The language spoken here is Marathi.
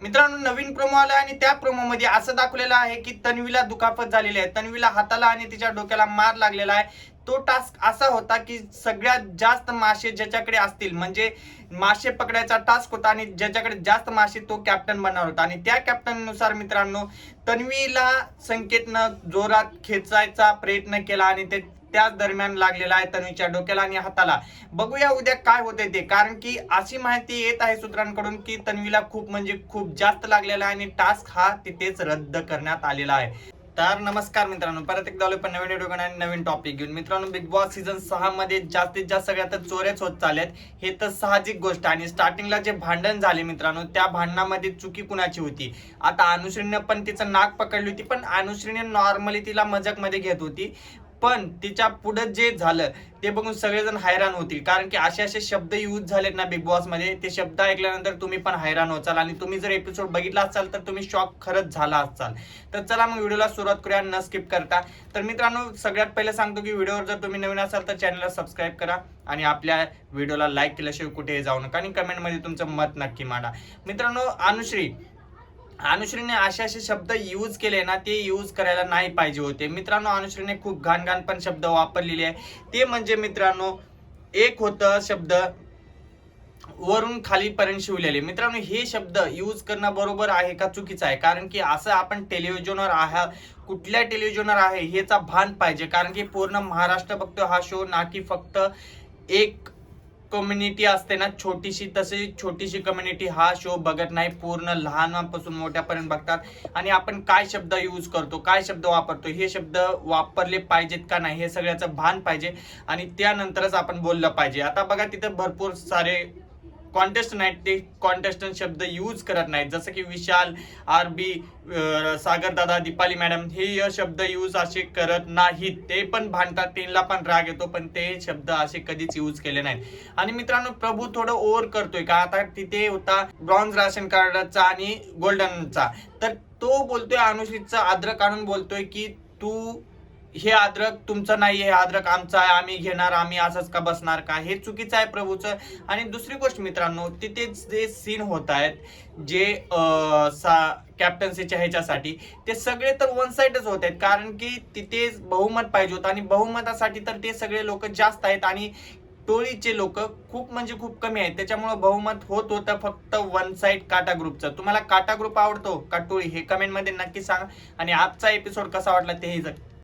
मित्रांनो नवीन प्रोमो आला आणि त्या प्रोमो मध्ये असं दाखवलेलं आहे की तन्वीला दुखापत झालेली आहे, तन्वीला हाताला आणि तिच्या डोक्याला मार लागलेला आहे। तो टास्क असा होता की सगळ्यात जास्त मासे ज्याच्याकडे असतील म्हणजे मासे पकडायचा टास्क होता आणि ज्याच्याकडे जास्त मासे तो कॅप्टन बनणार होता। आणि त्या कॅप्टन नुसार मित्रांनो तन्वीला संकेतनं जोरात खेचायचा प्रयत्न केला आणि ते त्याच दरम्यान लागलेला आहे तन्वीच्या डोक्याला आणि हाताला। बघूया उद्या काय होते ते, कारण की अशी माहिती येत आहे सूत्रांकडून की तन्वीला खूप म्हणजे खूप जास्त लागलेला आहे आणि टास्क हा तिथेच रद्द करण्यात आलेला आहे। तर नमस्कार मित्रांनो, परत एकदा आलोय पण नवीन व्हिडिओ आणि नवीन टॉपिक घेऊन। मित्रांनो बिग बॉस सीझन 6 मध्ये जास्तीत जास्त सगळ्यात चोऱ्याच होत चालल्यात, हे तर साहजिक गोष्ट। आणि स्टार्टिंगला जे भांडण झाले मित्रांनो, त्या भांडणामध्ये चुकी कुणाची होती? आता अनुश्रीने पण तिचं नाक पकडली होती, पण अनुश्रीने नॉर्मली तिला मजाक मध्ये घेत होती, पण तिच्या पुढे जे झालं ते बघून सगळेजण हैराण होतील। कारण की असे असे शब्द यूज झालेत ना बिग बॉस मध्ये, ते शब्द ऐकल्यानंतर तुम्ही पण हैराण होचाल आणि तुम्ही जर एपिसोड बघितला असाल तर तुम्ही शॉक खरंच झाला असाल। तर चला मग व्हिडिओला सुरुवात करूया न स्किप करता। तर मित्रांनो सगळ्यात पहिले सांगतो की व्हिडिओवर जर तुम्ही नवीन असाल तर चॅनलला सबस्क्राईब करा आणि आपल्या व्हिडिओला लाईक केल्याशिवाय कुठेही जाऊ नका आणि कमेंटमध्ये तुमचं मत नक्की मांडा। मित्रांनो अनुश्रीने असे असे शब्द यूज केले ना, ते यूज करायला नाही पाहिजे होते। मित्रांनो अनुश्रीने खूप घाण घाण पण शब्द वापरलेले आहे, ते म्हणजे मित्रांनो एक होतं शब्द वरून खालीपर्यंत शिवलेले। मित्रांनो हे शब्द यूज करणं बरोबर आहे का चुकीचं आहे? कारण की असं आपण टेलिव्हिजनवर आहात, कुठल्या टेलिव्हिजनवर आहे हेचा भान पाहिजे। कारण की पूर्ण महाराष्ट्र बघतो हा शो, ना की फक्त एक कम्युनिटी असते ना छोटीशी, तशी छोटीशी कम्युनिटी हा शो बघत नाही, पूर्ण लहानापासून मोठ्यापर्यंत बघतात। आणि आपण काय शब्द यूज करतो, काय शब्द वापरतो, हे शब्द वापरले पाहिजेत का नाही हे सगळ्याचं भान पाहिजे आणि त्यानंतरच आपण बोललं पाहिजे। आता बघा तिथे भरपूर सारे कॉन्टेस्टंट आहेत, ते कॉन्टेस्टंट शब्द यूज करत नाहीत, जसं की विशाल, आरबी, सागर दादा, दीपाली मॅडम हे शब्द यूज असे करत नाहीत। ते पण भांडतात, त्यांना पण राग येतो, पण ते शब्द असे कधीच यूज केले नाहीत। आणि मित्रांनो प्रभू थोडं ओव्हर करतोय का? आता तिथे होता ब्रॉन्झ राशन कार्डचा आणि गोल्डनचा, तर तो बोलतोय अनुश्रीचा अद्रक आणून बोलतोय की तू हे अद्रक तुमचं नाही, हे अद्रक आमचं आहे, आम्ही घेणार, आम्ही असंच का बसणार का? हे चुकीचं आहे प्रभूचं। आणि दुसरी गोष्ट मित्रांनो, तिथे जे सीन होत आहेत जे कॅप्टन्सीच्या ह्याच्यासाठी, ते सगळे तर वन साइडच होत आहेत, कारण की तिथे बहुमत पाहिजे होतं आणि बहुमतासाठी तर ते सगळे लोक जास्त आहेत आणि टोळीचे लोक खूप म्हणजे खूप कमी आहेत, त्याच्यामुळे बहुमत होत होतं फक्त वन साइड काटा ग्रुपचं। तुम्हाला काटा ग्रुप आवडतो का टोळी हे कमेंट मध्ये नक्की सांगा आणि आजचा एपिसोड कसा वाटला तेही